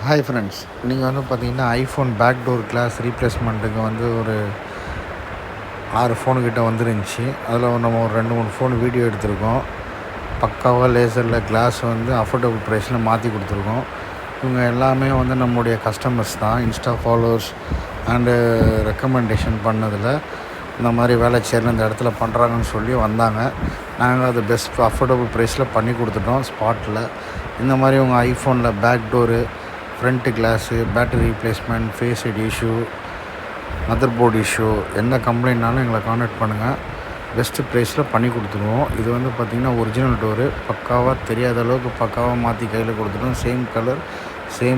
Hi friends, நீங்கள் வந்து பார்த்தீங்கன்னா ஐஃபோன் பேக் டோர் கிளாஸ் ரீப்ளேஸ்மெண்ட்டுக்கு வந்து ஒரு 6 ஃபோனுக்கிட்ட வந்துருந்துச்சு. அதில் நம்ம ஒரு 2-3 ஃபோன் வீடியோ எடுத்திருக்கோம். பக்காவாக லேசரில் கிளாஸ் வந்து அஃபோர்டபுள் ப்ரைஸில் மாற்றி கொடுத்துருக்கோம். இவங்க எல்லாமே வந்து நம்முடைய கஸ்டமர்ஸ் தான். இன்ஸ்டா ஃபாலோவர்ஸ் அண்டு ரெக்கமெண்டேஷன் பண்ணதில் இந்த மாதிரி வேலைச்சேரில் இந்த இடத்துல பண்ணுறாங்கன்னு சொல்லி வந்தாங்க. நாங்கள் அது பெஸ்ட் அஃபோர்டபுள் ப்ரைஸில் பண்ணி கொடுத்துட்டோம் ஸ்பாட்டில். இந்த மாதிரி உங்கள் ஐஃபோனில் back door, front glass, battery replacement, face ID issue, motherboard issue, எந்த கம்ப்ளைண்ட்னாலும் எங்களை கான்டாக்ட் பண்ணுங்கள். பெஸ்ட்டு ப்ரைஸில் பண்ணி கொடுத்துருவோம். இது வந்து பார்த்திங்கன்னா ஒரிஜினல் டோரு. பக்காவாக தெரியாத அளவுக்கு பக்காவாக மாற்றி கையில் கொடுத்துட்டோம். Same colour, same